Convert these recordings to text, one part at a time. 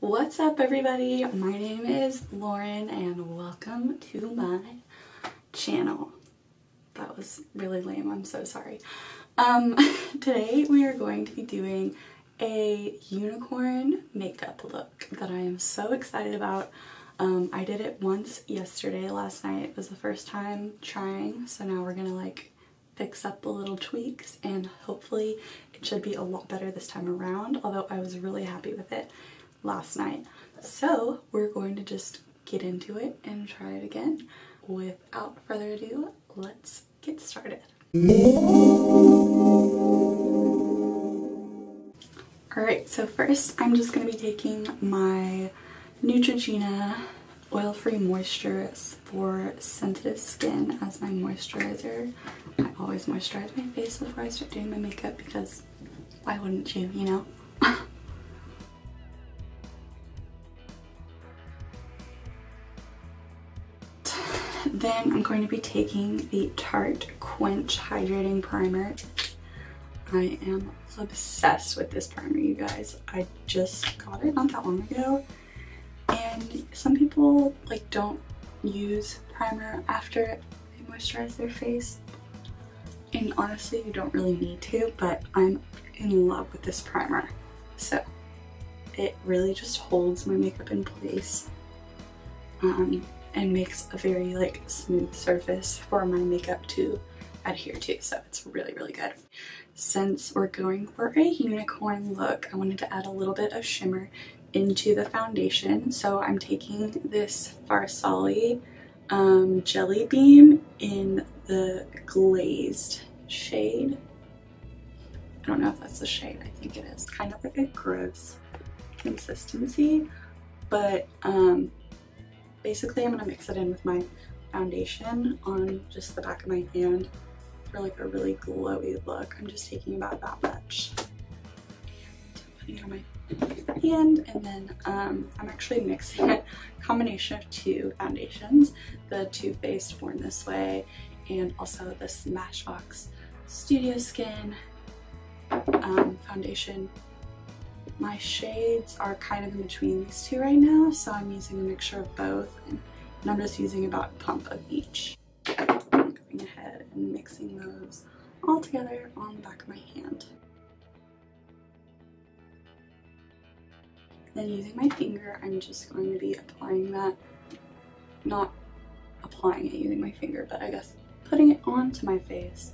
What's up everybody? My name is Lauren and welcome to my channel. That was really lame, I'm so sorry. Today we are going to be doing a unicorn makeup look that I am so excited about. I did it once yesterday, last night was the first time trying, so now we're gonna like fix up the little tweaks and hopefully it should be a lot better this time around, although I was really happy with it last night. So we're going to just get into it and try it again. Without further ado, let's get started. Alright, so first I'm just going to be taking my Neutrogena oil-free moisture for sensitive skin as my moisturizer. I always moisturize my face before I start doing my makeup because why wouldn't you, you know? Then I'm going to be taking the Tarte Quench Hydrating Primer. I am obsessed with this primer, you guys. I just got it not that long ago. And some people like don't use primer after they moisturize their face. And honestly, you don't really need to, but I'm in love with this primer. So it really just holds my makeup in place. And makes a very like smooth surface for my makeup to adhere to, so it's really good. Since we're going for a unicorn look, I wanted to add a little bit of shimmer into the foundation, so I'm taking this Farsali Jelly Beam in the glazed shade. I don't know if that's the shade, I think it is. Kind of like a gross consistency, but basically, I'm going to mix it in with my foundation on just the back of my hand for like a really glowy look. I'm just taking about that much and putting it on my hand, and then I'm actually mixing a combination of two foundations, the Too Faced Born This Way and also the Smashbox Studio Skin foundation. My shades are kind of in between these two right now, so I'm using a mixture of both, and I'm just using about a pump of each. I'm going ahead and mixing those all together on the back of my hand. Then using my finger, I'm just going to be applying that, not applying it using my finger, but I guess putting it onto my face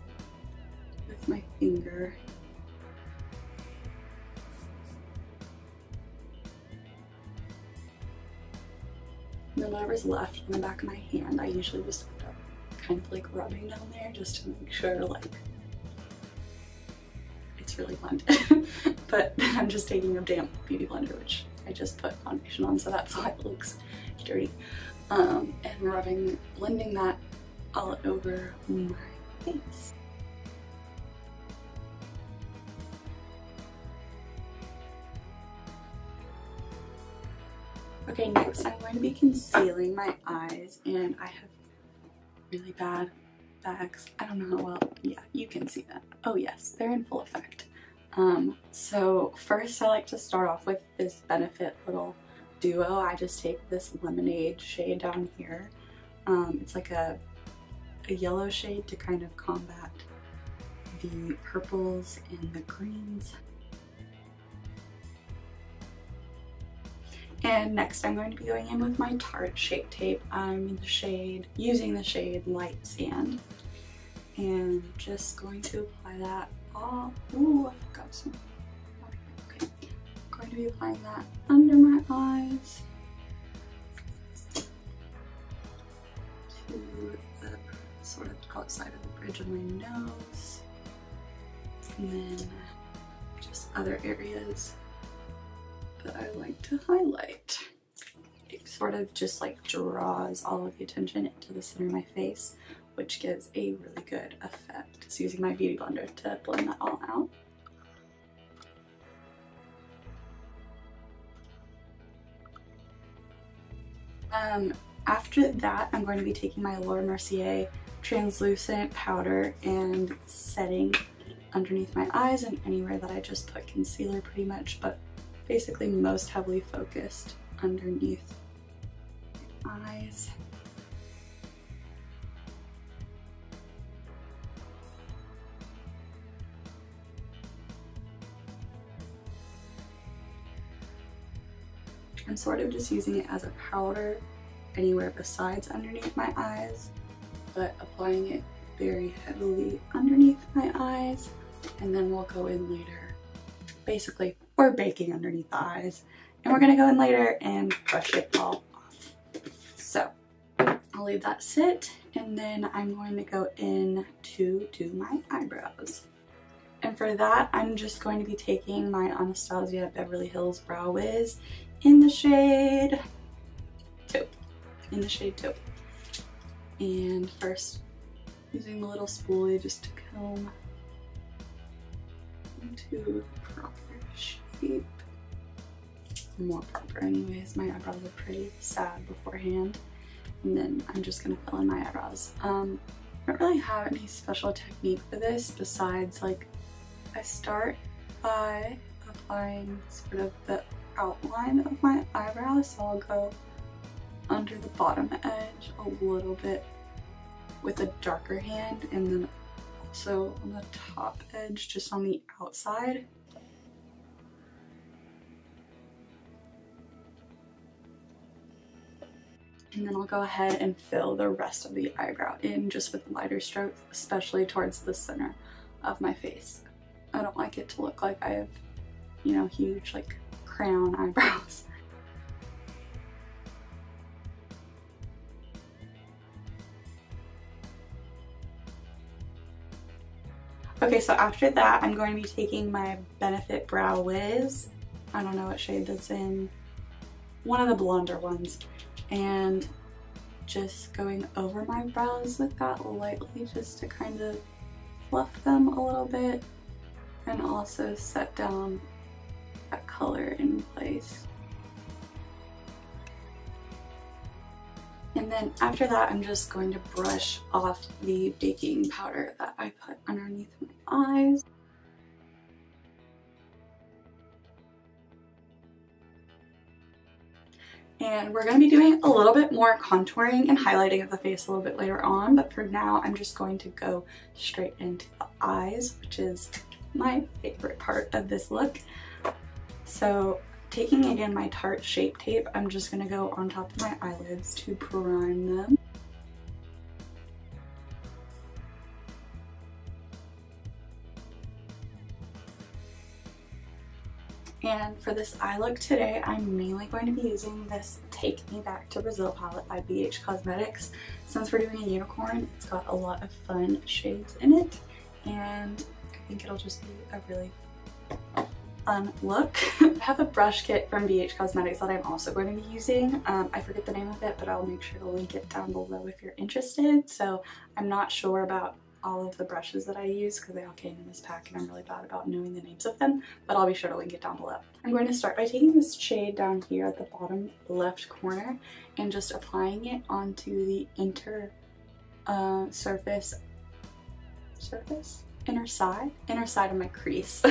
with my finger. And then whatever's left on the back of my hand, I usually just end up kind of like rubbing down there just to make sure like it's really blended. But I'm just taking a damp beauty blender, which I just put foundation on, so that's why it looks dirty. And blending that all over my face. Okay, next I'm going to be concealing my eyes, and I have really bad bags. I don't know how well, yeah, you can see that. Oh yes, they're in full effect. So first I like to start off with this Benefit little duo. I just take this lemonade shade down here. It's like a yellow shade to kind of combat the purples and the greens. And next I'm going to be going in with my Tarte Shape Tape. I'm using the shade Light Sand. And just going to apply that all, ooh, I forgot some. Okay, I'm going to be applying that under my eyes to the sort of outside of the bridge of my nose. And then just other areas that I like to highlight. It sort of just like draws all of the attention into the center of my face, which gives a really good effect. Just using my beauty blender to blend that all out. After that, I'm going to be taking my Laura Mercier translucent powder and setting underneath my eyes and anywhere that I just put concealer pretty much, but basically most heavily focused underneath my eyes. I'm sort of just using it as a powder anywhere besides underneath my eyes, but applying it very heavily underneath my eyes, and then we'll go in later. Basically, we're baking underneath the eyes, and we're gonna go in later and brush it all off. So I'll leave that sit, and then I'm going to go in to do my eyebrows. And for that, I'm just going to be taking my Anastasia Beverly Hills Brow Wiz in the shade Taupe. And first, using the little spoolie just to comb into the proper shape. More proper anyways. My eyebrows are pretty sad beforehand. And then I'm just gonna fill in my eyebrows. I don't really have any special technique for this besides, like, I start by applying sort of the outline of my eyebrows, so I'll go under the bottom edge a little bit with a darker hand, and then also on the top edge just on the outside. And then I'll go ahead and fill the rest of the eyebrow in just with lighter strokes, especially towards the center of my face. I don't like it to look like I have, you know, huge like crown eyebrows. Okay, so after that, I'm going to be taking my Benefit Brow Wiz. I don't know what shade that's in. One of the blonder ones. And just going over my brows with that lightly just to kind of fluff them a little bit and also set down that color in place. And then after that, I'm just going to brush off the baking powder that I put underneath my eyes. And we're going to be doing a little bit more contouring and highlighting of the face a little bit later on, but for now I'm just going to go straight into the eyes, which is my favorite part of this look. So taking again my Tarte Shape Tape, I'm just going to go on top of my eyelids to prime them. And for this eye look today, I'm mainly going to be using this Take Me Back to Brazil palette by BH Cosmetics. Since we're doing a unicorn, it's got a lot of fun shades in it, and I think it'll just be a really fun look. I have a brush kit from BH Cosmetics that I'm also going to be using. I forget the name of it, but I'll make sure to link it down below if you're interested. So I'm not sure about all of the brushes that I use because they all came in this pack and I'm really bad about knowing the names of them, but I'll be sure to link it down below. I'm going to start by taking this shade down here at the bottom left corner and just applying it onto the inner side of my crease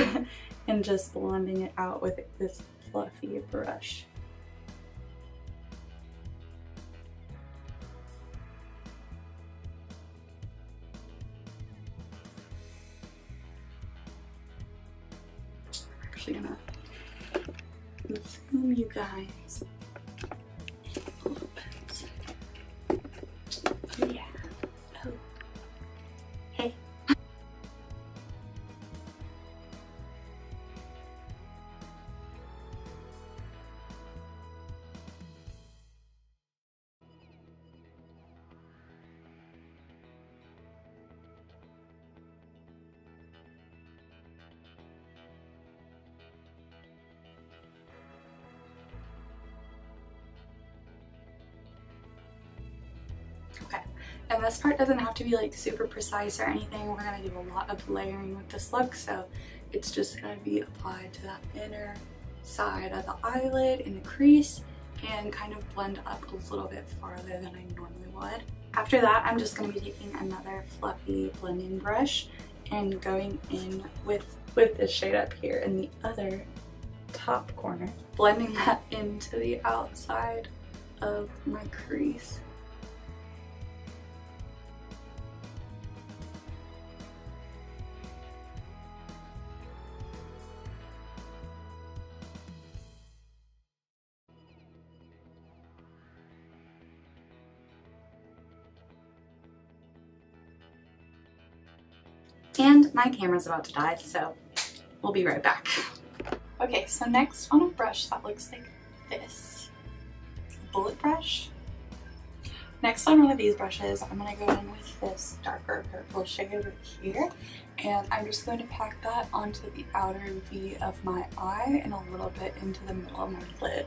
and just blending it out with this fluffy brush. Gonna zoom you guys a little bit. Oh yeah. Oh. Hey. Okay, and this part doesn't have to be like super precise or anything. We're gonna do a lot of layering with this look, so it's just gonna be applied to that inner side of the eyelid in the crease and kind of blend up a little bit farther than I normally would. After that, I'm just gonna be taking another fluffy blending brush and going in with this shade up here in the other top corner, blending that into the outside of my crease. And my camera's about to die, so we'll be right back. Okay, so next on a brush that looks like this, bullet brush. Next on one of these brushes, I'm going to go in with this darker purple shade over here, and I'm just going to pack that onto the outer V of my eye and a little bit into the middle of my lid.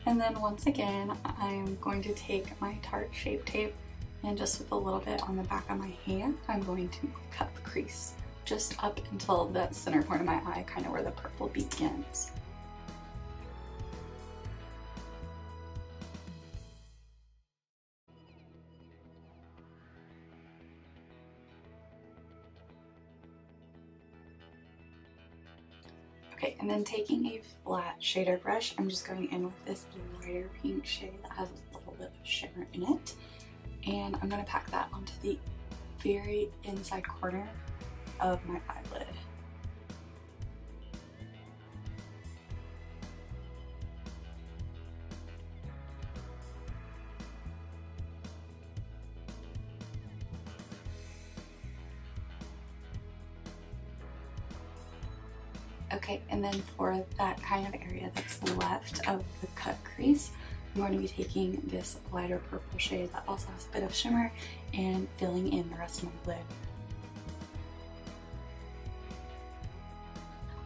And then once again, I'm going to take my Tarte Shape Tape and just with a little bit on the back of my hand, I'm going to cut the crease just up until the center point of my eye, kind of where the purple begins. Okay, and then taking a flat shader brush, I'm just going in with this lighter pink shade that has a little bit of shimmer in it. And I'm going to pack that onto the very inside corner of my eyelid. Okay, and then for that kind of area that's left of the cut crease, I'm going to be taking this lighter purple shade that also has a bit of shimmer and filling in the rest of my lid.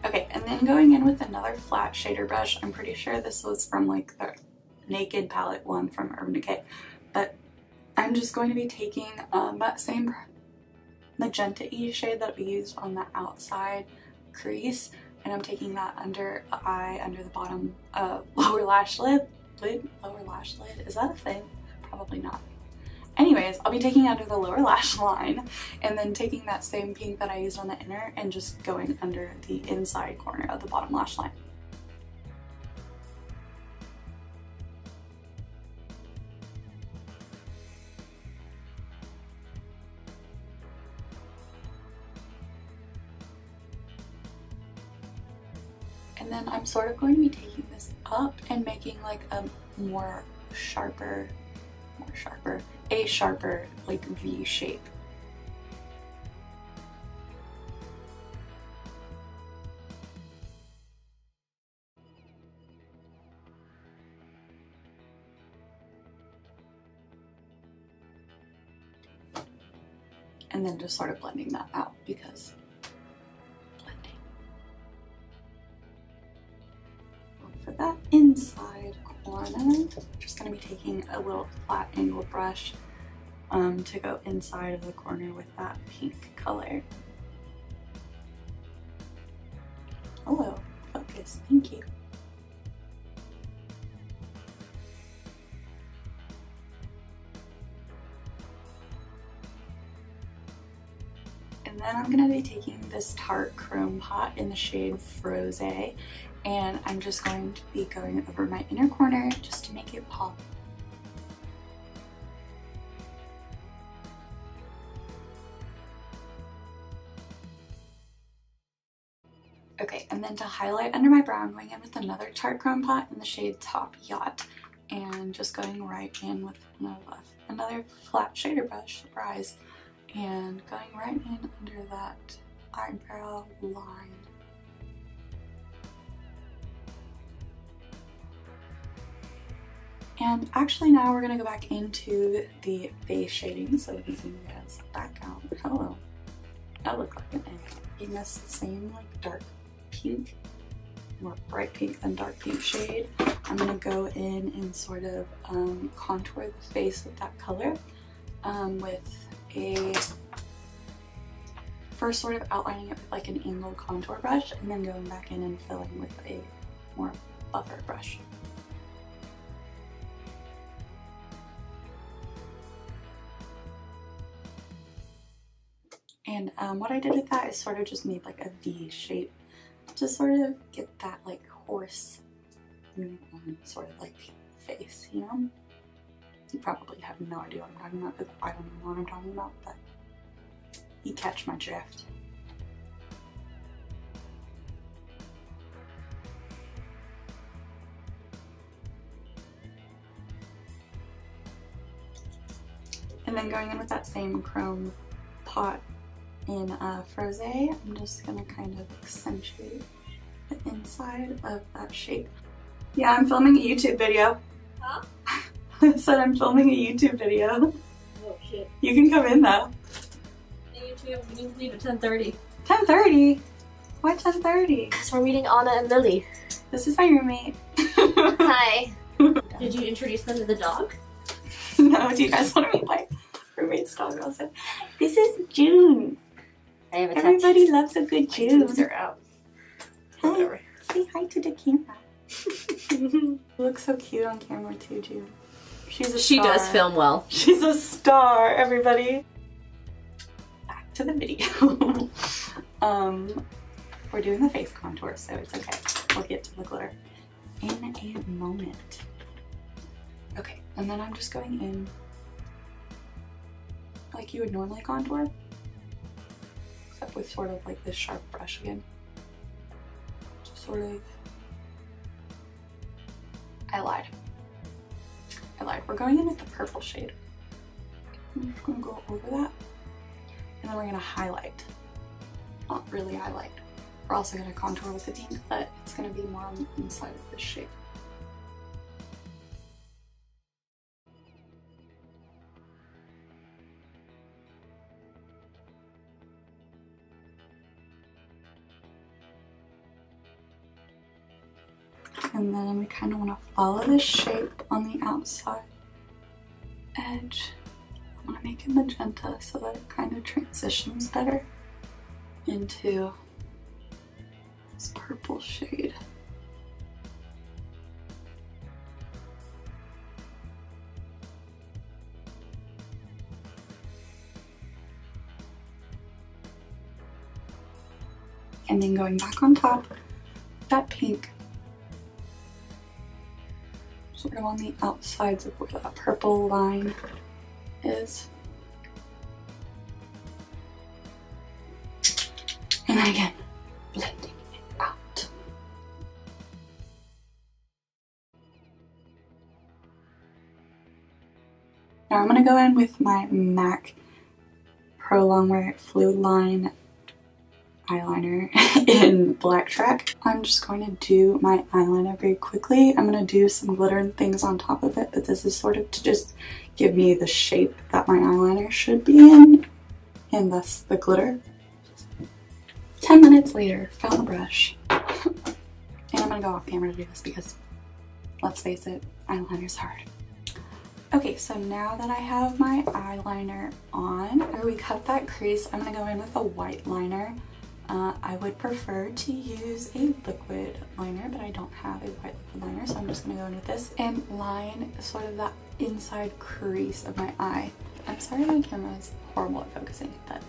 Okay, and then going in with another flat shader brush. I'm pretty sure this was from like the Naked palette one from Urban Decay, but I'm just going to be taking that same magenta-y shade that we used on the outside crease, and I'm taking that under the eye, under the bottom lower lash lid. Lower lash lid? Is that a thing? Probably not. Anyways, I'll be taking it under the lower lash line and then taking that same pink that I used on the inner and just going under the inside corner of the bottom lash line. And then I'm sort of going to be taking this up and making like a sharper like V shape. And then just sort of blending that out because for that inside corner, I'm just going to be taking a little flat angled brush to go inside of the corner with that pink color. Hello, focus, thank you. And then I'm going to be taking this Tarte Chrome Pot in the shade Froze, and I'm just going to be going over my inner corner just to make it pop. Okay, and then to highlight under my brow, I'm going in with another Tarte Chrome Pot in the shade Top Yacht, and just going right in with another flat shader brush, surprise, and going right in under that eyebrow line. And actually now we're going to go back into the face shading so we can zoom this back out. Hello. That looked like an egg. In this same like dark pink, more bright pink than dark pink shade, I'm going to go in and sort of contour the face with that color first sort of outlining it with like an angled contour brush and then going back in and filling with a more buffer brush. And what I did with that is sort of just made like a V shape to sort of get that like horse unicorn sort of like face, you know? You probably have no idea what I'm talking about because I don't even know what I'm talking about, but you catch my drift. And then going in with that same chrome pot in Frosé, I'm just gonna kind of accentuate the inside of that shape. Yeah, I'm filming a YouTube video. Huh? I said I'm filming a YouTube video. Oh shit. You can come in though. Hey YouTube, we need to leave at 10:30. 10:30? Why 10:30? Because we're meeting Anna and Lily. This is my roommate. Hi. Did you introduce them to the dog? No, do you guys want to meet my roommate's dog? Also, this is June. I have a Everybody loves a good June. Boobs are out. Hi. Whatever. Say hi to the camera. You look so cute on camera too, June. She's a star. She does film well. She's a star, everybody. Back to the video. We're doing the face contour, so it's okay. We'll get to the glitter in a moment. Okay, and then I'm just going in like you would normally contour, except with sort of like this sharp brush again. Just sort of, I lied. We're going in with the purple shade. I'm just gonna go over that, and then we're gonna highlight. Not really highlight. We're also gonna contour with the pink, but it's gonna be more on the inside of this shape. And then we kind of want to follow this shape on the outside edge. I want to make it magenta so that it kind of transitions better into this purple shade. And then going back on top, that pink sort of on the outsides of where that purple line is. And then again, blending it out. Now I'm gonna go in with my MAC Pro Longwear Fluid Line eyeliner in Black Track. I'm just going to do my eyeliner very quickly. I'm going to do some glitter and things on top of it, but this is sort of to just give me the shape that my eyeliner should be in, and thus the glitter. 10 minutes later, found the brush. And I'm going to go off camera to do this because, let's face it, eyeliner's hard. Okay, so now that I have my eyeliner on, where we cut that crease, I'm going to go in with a white liner. I would prefer to use a liquid liner, but I don't have a white liquid liner, so I'm just going to go in with this and line sort of that inside crease of my eye. I'm sorry my camera is horrible at focusing, but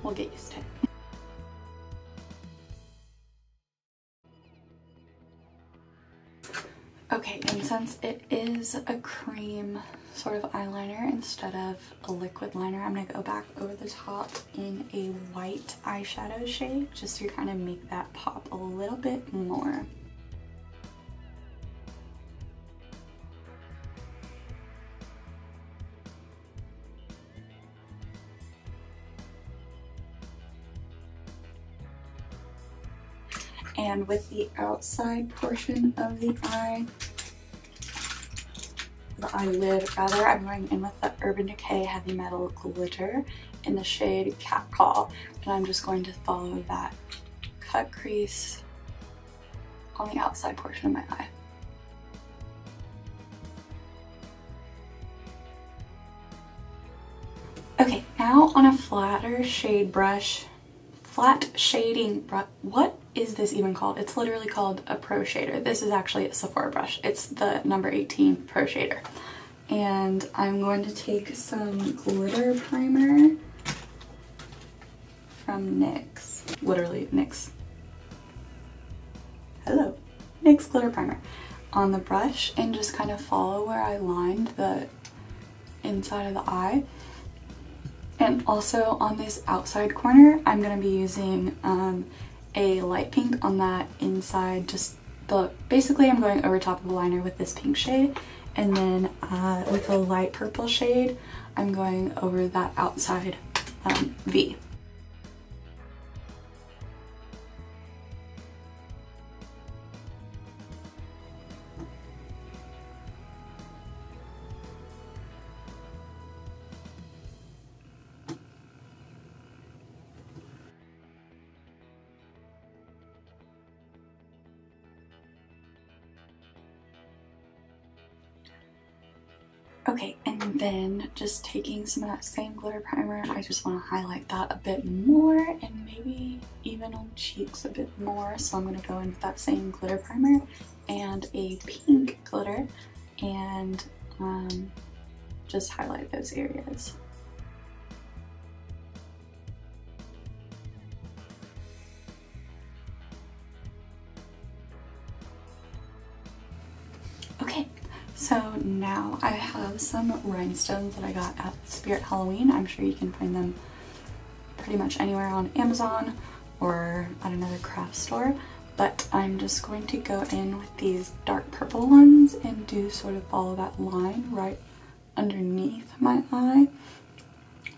we'll get used to it. Okay, and since it is a cream sort of eyeliner instead of a liquid liner, I'm going to go back over the top in a white eyeshadow shade just to kind of make that pop a little bit more. And with the outside portion of the eye, the eyelid rather, I'm going in with the Urban Decay Heavy Metal Glitter in the shade Catcall, and I'm just going to follow that cut crease on the outside portion of my eye. Okay, now on a flatter shade brush, flat shading brush, what is this even called? It's literally called a Pro Shader. This is actually a Sephora brush. It's the number 18 Pro Shader. And I'm going to take some glitter primer from NYX, literally NYX. Hello. NYX glitter primer on the brush and just kind of follow where I lined the inside of the eye. And also on this outside corner, I'm going to be using a light pink on that inside, basically I'm going over top of the liner with this pink shade, and then with a light purple shade, I'm going over that outside V. Okay, and then just taking some of that same glitter primer, I just want to highlight that a bit more and maybe even on cheeks a bit more. So I'm going to go in with that same glitter primer and a pink glitter and just highlight those areas. Okay. So now I have some rhinestones that I got at Spirit Halloween. I'm sure you can find them pretty much anywhere on Amazon or at another craft store. But I'm just going to go in with these dark purple ones and sort of follow that line right underneath my eye.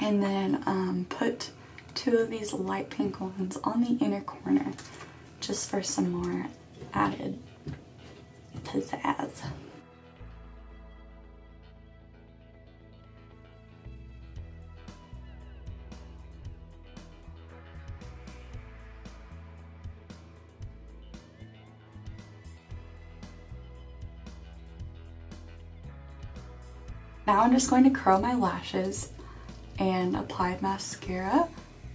And then put two of these light pink ones on the inner corner just for some more added pizzazz. Now I'm just going to curl my lashes and apply mascara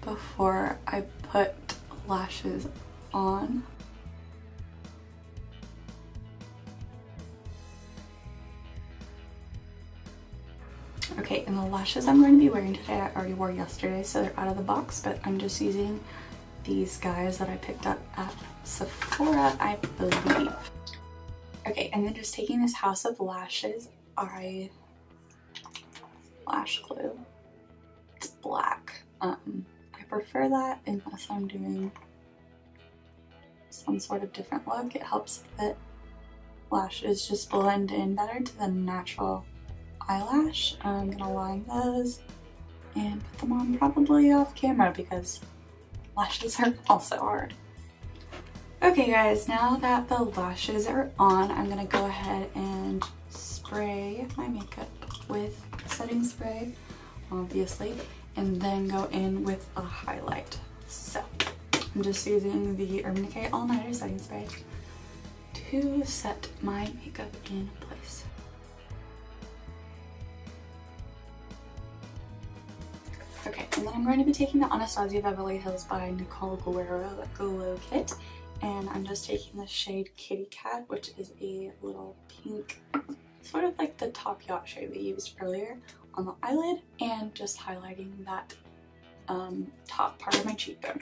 before I put lashes on. Okay, and the lashes I'm going to be wearing today I already wore yesterday, so they're out of the box, but I'm just using these guys that I picked up at Sephora, I believe. Okay, and then just taking this House of Lashes lash glue. It's black. I prefer that unless I'm doing some sort of different look. It helps that lashes just blend in better to the natural eyelash. I'm gonna line those and put them on probably off camera because lashes are also hard. Okay guys, now that the lashes are on, I'm gonna go ahead and spray my makeup with setting spray, obviously, and then go in with a highlight. So I'm just using the Urban Decay All Nighter setting spray to set my makeup in place. Okay, and then I'm going to be taking the Anastasia Beverly Hills by Nicole Guerrero Glow Kit, and I'm just taking the shade Kitty Cat, which is a little pink, sort of like the Top Yacht shade we used earlier, on the eyelid, and just highlighting that top part of my cheekbone.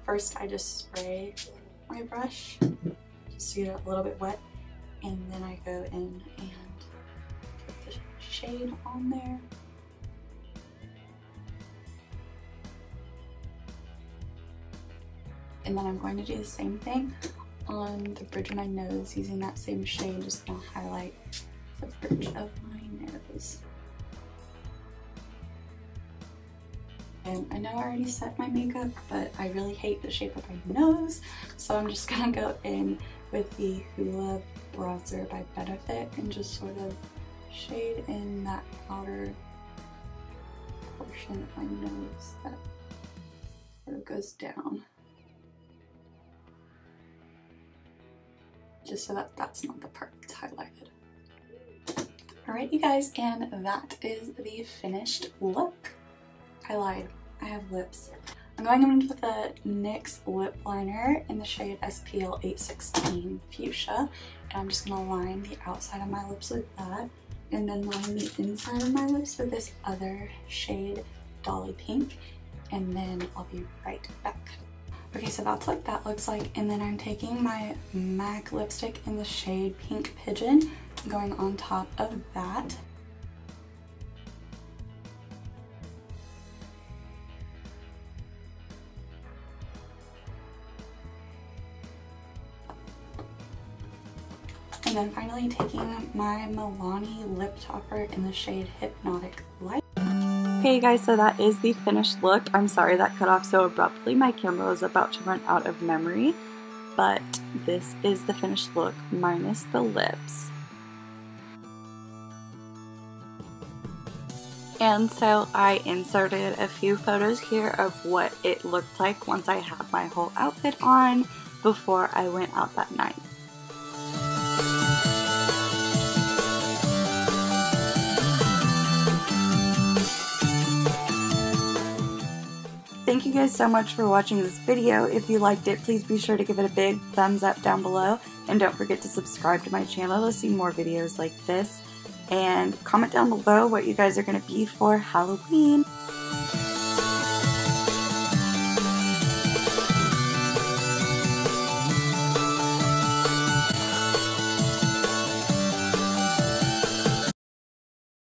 First, I just spray my brush just to get it a little bit wet, and then I go in and put the shade on there. And then I'm going to do the same thing on the bridge of my nose using that same shade, just gonna highlight the bridge of my nose. And I know I already set my makeup, but I really hate the shape of my nose, so I'm just gonna go in with the Hoola bronzer by Benefit and just sort of shade in that outer portion of my nose that sort of goes down. Just so that that's not the part that's highlighted. Alright you guys, and that is the finished look. I lied, I have lips. I'm going in with the NYX lip liner in the shade SPL 816 Fuchsia, and I'm just going to line the outside of my lips with that, and then line the inside of my lips with this other shade, Dolly Pink, and then I'll be right back. Okay, so that's what that looks like, and then I'm taking my MAC lipstick in the shade Pink Pigeon, going on top of that. And then finally taking my Milani lip topper in the shade Hypnotic Light. Okay guys, so that is the finished look. I'm sorry that cut off so abruptly. My camera was about to run out of memory, but this is the finished look minus the lips. And so I inserted a few photos here of what it looked like once I had my whole outfit on before I went out that night. Thank you guys so much for watching this video. If you liked it, please be sure to give it a big thumbs up down below. And don't forget to subscribe to my channel to see more videos like this. And comment down below what you guys are going to be for Halloween.